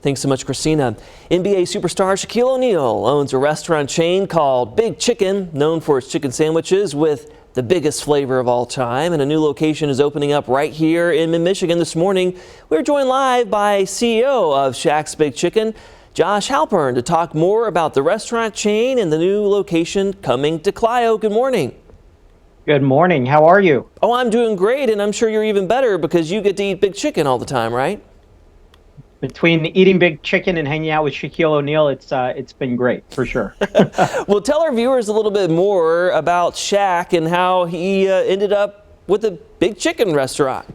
Thanks so much, Christina. NBA superstar Shaquille O'Neal owns a restaurant chain called Big Chicken, known for its chicken sandwiches with the biggest flavor of all time. And a new location is opening up right here in Michigan this morning. We're joined live by CEO of Shaq's Big Chicken, Josh Halpern, to talk more about the restaurant chain and the new location coming to Clio. Good morning. Good morning. How are you? Oh, I'm doing great, and I'm sure you're even better because you get to eat Big Chicken all the time, right? Between eating Big Chicken and hanging out with Shaquille O'Neal, it's been great for sure. Well, tell our viewers a little bit more about Shaq and how he ended up with a Big Chicken restaurant.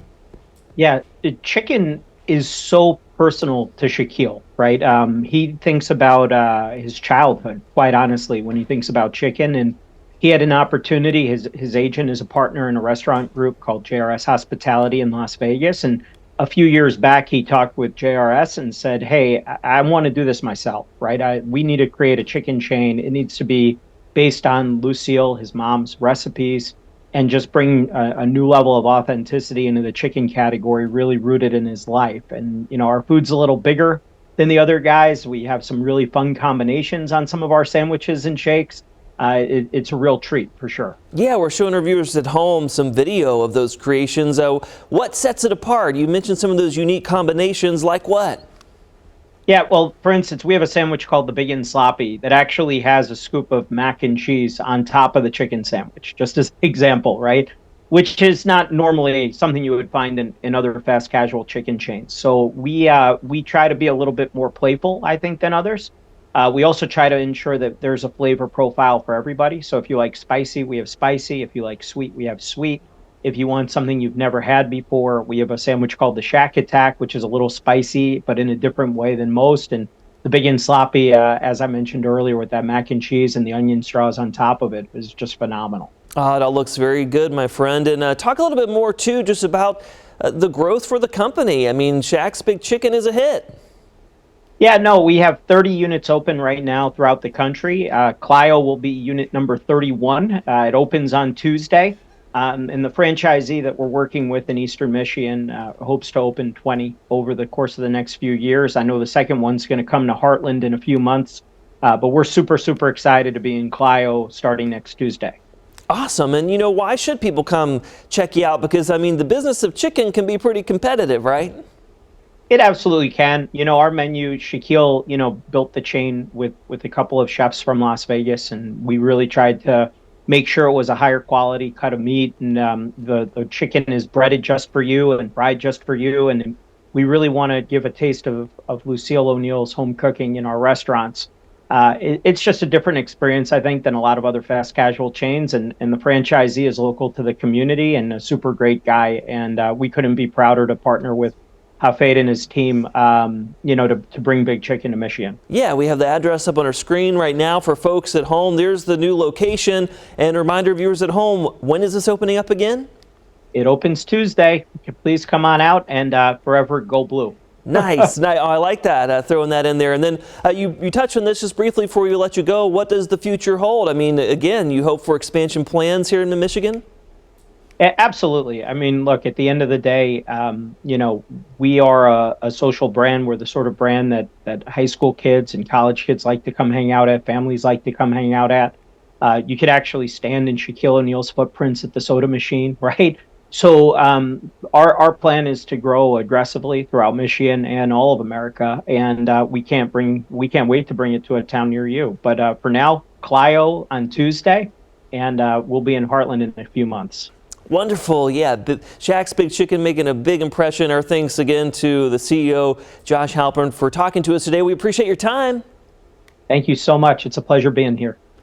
Yeah, the chicken is so personal to Shaquille, right? He thinks about his childhood, quite honestly, when he thinks about chicken. And he had an opportunity. His agent is a partner in a restaurant group called JRS Hospitality in Las Vegas. And a few years back, he talked with JRS and said, hey, I want to do this myself, right? We need to create a chicken chain. It needs to be based on Lucille, his mom's recipes, and just bring a new level of authenticity into the chicken category, really rooted in his life. And, you know, our food's a little bigger than the other guys. We have some really fun combinations on some of our sandwiches and shakes. It's a real treat for sure. Yeah, we're showing our viewers at home some video of those creations. What sets it apart? You mentioned some of those unique combinations, like what? Yeah, well, for instance, we have a sandwich called the Big and Sloppy that actually has a scoop of mac and cheese on top of the chicken sandwich, just as an example, right? Which is not normally something you would find in other fast casual chicken chains. So we try to be a little bit more playful, I think, than others. We also try to ensure that there's a flavor profile for everybody. So if you like spicy, we have spicy. If you like sweet, we have sweet. If you want something you've never had before, we have a sandwich called the Shaq Attack, which is a little spicy, but in a different way than most. And the Big and Sloppy, as I mentioned earlier, with that mac and cheese and the onion straws on top of it, is just phenomenal. It all looks very good, my friend. And talk a little bit more, too, just about the growth for the company. I mean, Shaq's Big Chicken is a hit. Yeah, no, we have 30 units open right now throughout the country. Clio will be unit number 31. It opens on Tuesday. And the franchisee that we're working with in Eastern Michigan hopes to open 20 over the course of the next few years. I know the second one's going to come to Heartland in a few months, but we're super, super excited to be in Clio starting next Tuesday. Awesome. And, you know, why should people come check you out? Because, I mean, the business of chicken can be pretty competitive, right? It absolutely can. You know, our menu, Shaquille, you know, built the chain with a couple of chefs from Las Vegas, and we really tried to make sure it was a higher quality cut of meat, and the chicken is breaded just for you and fried just for you, and we really want to give a taste of Lucille O'Neal's home cooking in our restaurants. It's just a different experience, I think, than a lot of other fast casual chains, and the franchisee is local to the community and a super great guy, and we couldn't be prouder to partner with Hafid and his team, you know, to bring Big Chicken to Michigan. Yeah, we have the address up on our screen right now for folks at home. There's the new location. And a reminder, viewers at home, when is this opening up again? It opens Tuesday. Please come on out and forever go blue. Nice. I like that, throwing that in there. And then you touched on this just briefly before we let you go. What does the future hold? I mean, again, you hope for expansion plans here in Michigan? Absolutely. I mean, look, at the end of the day, you know, we are a social brand. We're the sort of brand that high school kids and college kids like to come hang out at, families like to come hang out at. You could actually stand in Shaquille O'Neal's footprints at the soda machine, right? So our plan is to grow aggressively throughout Michigan and all of America, and we can't wait to bring it to a town near you. But for now, Clio on Tuesday, and we'll be in Heartland in a few months. Wonderful. Yeah, Shaq's Big Chicken making a big impression. Our thanks again to the CEO, Josh Halpern, for talking to us today. We appreciate your time. Thank you so much. It's a pleasure being here.